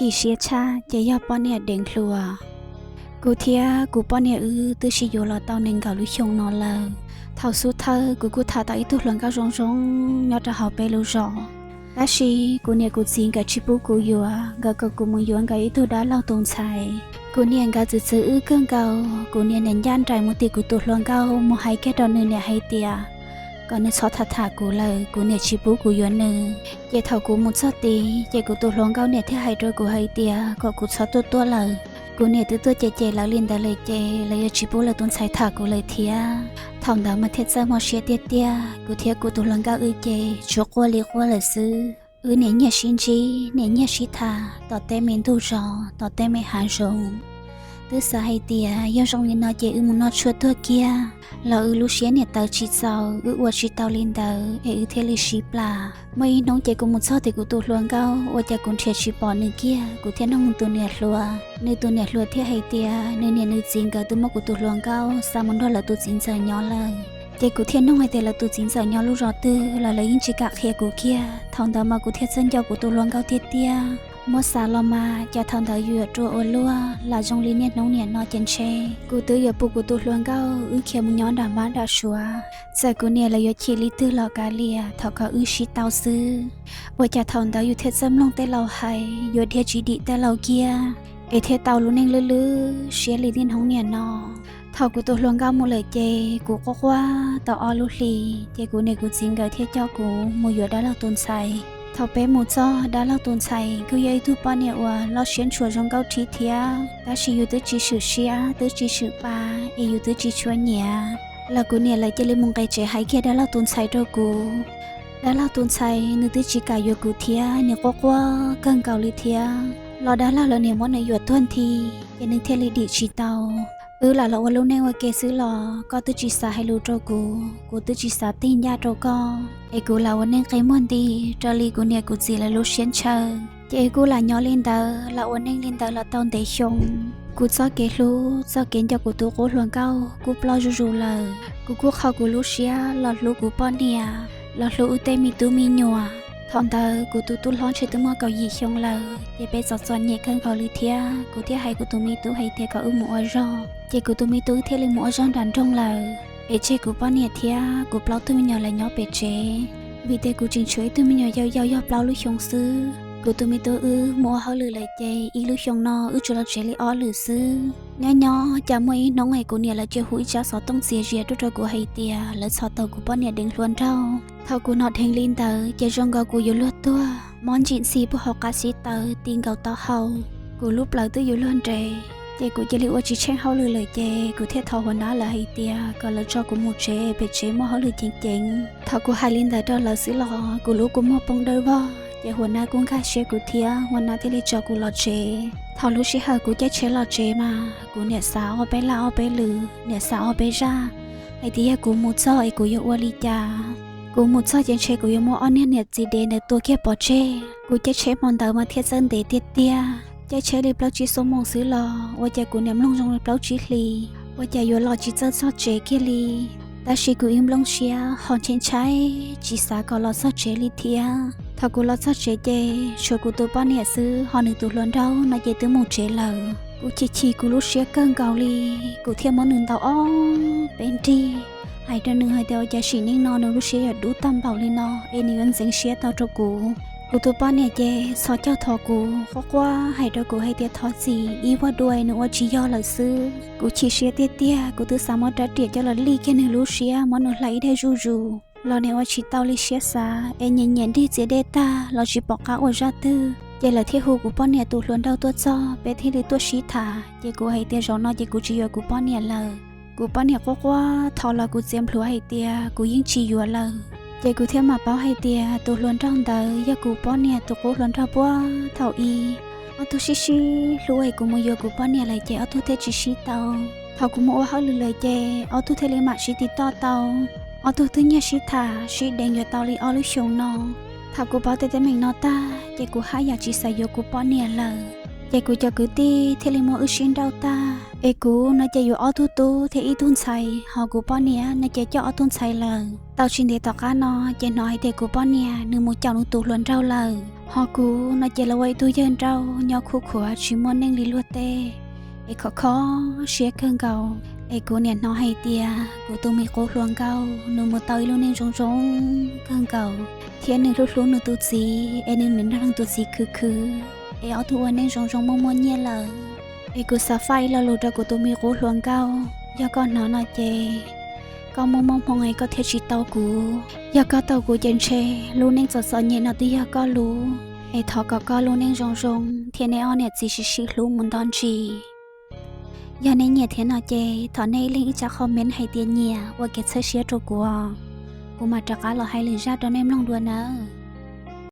ขี่เชียชาจะยอป้อนเนี่ยเด้งครัวกูเทียกูป้อนเนี่ยตื้อชิอยู่รอเตาหนึ่งเก่าลุชงนอนเลยเท่าสุดเธอกูถ่าตาอีตุหลังก้าวรงยอดจะหาไปรู้จอและชีกูเนี่ยกูจีนกับชิบุกูอยู่กับกูมึงย้อนกับอีตุด้าเล่าตรงใจกูเนี่ยกับจืดเครื่องเก่ากูเนี่ยเน้นย่านใจมุติกูตุหลังเก่าโมให้แค่ตอนนึงเนี่ยให้เตียก็ในชอถ่ากูเลยกูเนี่ยชิบุกูย้อนนึงเย่เท่ากูมุดสติเย่กูตุหลังเก่าเนี่ยที่ให้ด้วยกูให้เตียก็กูชอตัวเลยกูเนี่ยตัวเจแล้วลินแต่เลยเลยชิบุเลยต้นสายถากูเลยเทียทองดาวมาเทศมอเชียเตี้ยกูเทียกูตุลังกาเจชัวกัวเลี้ยเลยซื้อเนี่ยชินจีเนี่ยชิทาต่อเต้เมนดูจอต่อเต้ไม่หาจงตื้อสาให้เตียยอจงลินเอาเจมุนอชัวตัวเกียเราลูเชียเนี่ยเตาชิเจ้าอวดชิเตาลินเตอเทลิชิปลาไม่น้องเจกูมุดซอติกูตุลังกาว่าจะกุนเชียชิปอนึงเกียกูเทียน้องตัวเนี่ยลัวในตัวเนี่ยลัวเทียให้เตียเนี่ยจริงกับตัวมกูตุลังกาสามันดอละตัวจริงใจย้อนเลยเจกูเทียน้องให้แต่ละตัวจริงใจย้อนลูกรอตื้อเราเลยยิ่งจิกะเคียกูเกียทองดามากูเทียเส้นเจ้ากูตุลังกาเตี้ยมอสาลมาจะทำได้อยู่ตัวโอลัวลาจงลีเนียน้องเนี่ยนอเจนเชกูตื้ออย่าปุกูตัวลวงเก้าเขียมุย้อนดามาดาชัวแต่กูเนี่ยเลยชีลิตื้อลอกาเลียเท่ากับชิเตาซื้อว่าจะทำได้อยู่เทศจำลงแต่เราให้อยู่เทียจีดีแต่เราเกียเทเตาลุนเองลื้อเชียลีดินห้องเนี่ยนอเท่ากูตัวลวงเก้าโมเลยเจกูก็ว่าต่ออลุลีเจกูเนี่ยกูจริงกับเทียเจ้ากูโมอยู่ได้เราต้นใสทอเป้หมูจ้อด้าเล่าตุนไซกูยัยทุปาเนี่ยว่าเราเชียนชัวจงเก้าทีเทียด้าชีอยู่ตื้อจีสือเชียตื้อจีสือปาอยู่ตื้อจีชัวเนี่ยแล้วกูเนี่ยเลยจะเลยมุงไกเจให้แค่ด้าเล่าตุนไซตัวกูด้าเล่าตุนไซนึกตื้อจีกายอยู่กูเทียเนี่ยก็ว่ากังเกาลิเทียเราด้าเล่าแล้วเนี่ยมันในหยดต้นทียันนึกเทลิดิชีเตาหล่ะเราว่ารู้แน่ว่าเกซื้อหล่อก็ตื้อจีสาให้รู้ตัวกูตื้อจีสาตีนยาตัวก็กูเราวันนึงใครมันดีจอลีกูเนี่ยกูจีแล้วรู้เชียนเชอเจกูหลานย้อนลินเดอเราวันนึงลินเดอเราต้องเตะชงกูซ้อเกรู้ซ้อเกณฑ์จากกูตัวกูหลวงเก้ากูปลอจูเลยกูเข้ากูรู้เชียหลอดรู้กูป้อนเนี่ยหลอดรู้อุเตมีตู้มีหนัวทองเตอกูตุ้ร้อนเชื่อตัวมัวเกาหยีชงเลยเจไปสอดส่วนเนี่ยเครื่องเกาหลีเทียกูเทียให้กูตัวมีตู้ให้เทียเกาหมูอรอเจกูตัวมีตู้เทียลิหมูอรอดันจงเลยเจกูป้อนเนี่ยเทียกูเปล่าตัวมีหนัวเลยเนาะเป็ดเจvì thếกูจึงช่วยตัวมีหน่อยยาวๆเปล่าลูกชงซื้อกูตัวมีตัวมัวเขาลือเลยเจอีลูกชงนอจุลเจลิอ้อลือซื้อnhỏจะไม่น้องไอ้กูเนี่ยละเจ้าหุยจะสอต้องเสียเจียตัวกูให้เตียแล้วสอตัวกูป้อนเนี่ยดึงล้วนเท่ากูนอดแทงลินเตอเจ้าจงก็กูอยู่ลวดตัวมอนจินซีผู้หอกกาซิเตอตีนเกาต่อเฮากูรูปเปล่าตัวอยู่ล้วนเจเจกูจะเรียกว่าจีเช่เขาเลยเจกูเททอหัวหน้าละให้เตียก็เลยชอบกูมูเจเป็นเจมั่วเขาเลยจริงๆกูหายลินแต่ตอนเราซื้อหล่อกูรู้กูมั่วปงเด้อว่าเจหัวหน้ากุ้งข้าเชกูเทียหัวหน้าที่เลยจอกูหล่อเจรู้ชิฮะกูจะเชหล่อเจมากูเนี่ยสาวไปลาไปลือเนี่ยสาวไปจ้าไอเดียกูมูจ้อไอกูยอวลิจากูมูจ้อยังเชกูยมัวอ้อนเนี่ยจีเดในตัวแค่ปอเจกูจะเชมอนเตอมาเทียนเดเตียจะเชลิเปล่าจีสมองซื้อหล่อว่าจะกูเนี่ยลงจงเปล่าจีลีว่าจะอยู่หล่อจีเจ้าซอเจเกลีแต่ชีกูอิมลงเชียหอนเชนใช้จีสาก็หล่อซอเจลิเทียกูหล่อซอเจเจชัวกูตัวป้าเนี่ยซื้อหอหนึ่งตัวล้วนเราในเจตัวหมูเจเหล่ากูชีกูรู้เชียเกินเกาหลีกูเทียมมันหนึ่งเตาอ้อเป็นดีให้เดือนหนึ่งให้เดียวจะฉีนิ่งนอนรู้เชียดูตามเบาลีนอนี่วันเสียงเชียเตาตัวกูตัวป้าเนี่ยเจสอเจ้าทอกูก็ว่าให้ตัวกูให้เตี้ยทอสีอีว่าด้วยนึกว่าจีย่อละซื้อกูชีเชียเตี้ยกูตัวสามารถเตี้ยจะละลีแค่หนึ่งรู้เชียมันหนุนไหลได้จูเราเนี่ยว่าชีเตาลิเชียสาเย็นที่เจเดตาเราชีปอกกาอวดจัดตื้อเจละที่หูกูป้อนเนี่ยตัวล้วนดาวตัวจ้อเป็นที่ลิตัวชีถาเจกูให้เตี้ยร้อนนอเจกูจีอยู่กูป้อนเนี่ยเลยกูป้อนเนี่ยก็ว่าทอละกูเจียมพลัวให้เตี้ยกูยิ่งจีอยู่เลยเจกูเที่ยวมาเป้าให้เตียตัวล้วนร่างเตยยากูป้อนเนี่ยตัวกูล้วนทับว่าเท่าอีเอาตัวชิรวยกูมาโยกูป้อนเนี่ยเลยเจเอาตัวเทชิเตาเท่ากูมาว่าเขาเลยเจเอาตัวเทเลมาชิติต่อเตาเอาตัวตึงยาชิตาชิแดงอยู่เตาลีเอาลูกชงนอเท่ากูเป้าเตเตมิงนอตาเจกูหายาจิใส่โยกูป้อนเนี่ยเลย ใจกูจะกูตีเทเลโมอุชินดาวตาเอกูน่าจะอยู่ออตุตูเทอีตุนไซหอกูป้อนเนี้ยน่าจะเจาะออตุนไซเลยเตาชินเดตอกานอเจน้อยเทกูป้อนเนี้ยนึกมูเจ้านุตูล้วนเราเลยหอกูน่าจะละไว้ตู้เย็นเรายอคู่ขัวชิมอนเน่งลิลัวเตเอขอเชียเครื่องเก่าเอกูเนี่ยน้อยให้เตียกูตัวมีโคหลวงเก่านึกมูเตาอีลูเน่งจงเครื่องเก่าเทียนหนึ่งลุ้นหนึ่งตัวสีเอหนึ่งทางตัวสีคือเอเอาตัวเน่งจงมัวเนี่ยเลยเอกูสาไฟแล้วรู้จักกูตัวมีโคหลวงเก่ายาก่อนนอนเจก็มองไงก็เทียชิเตากูยาก็เตากูเจนเชรู้เน่งสดๆเนี่ยนาตียาก็รู้เอทอก็รู้เน่งจงเทียนเนอเนี่ยจีรู้มุนตอนจียาในเนี่ยเทียนเจถอนในลิงก์จะคอมเมนต์ให้เตียนเนี่ยว่าเก็ตเชียตัวกูมาจากการเราให้ลิงก์จะโดนเนมลองดูนะ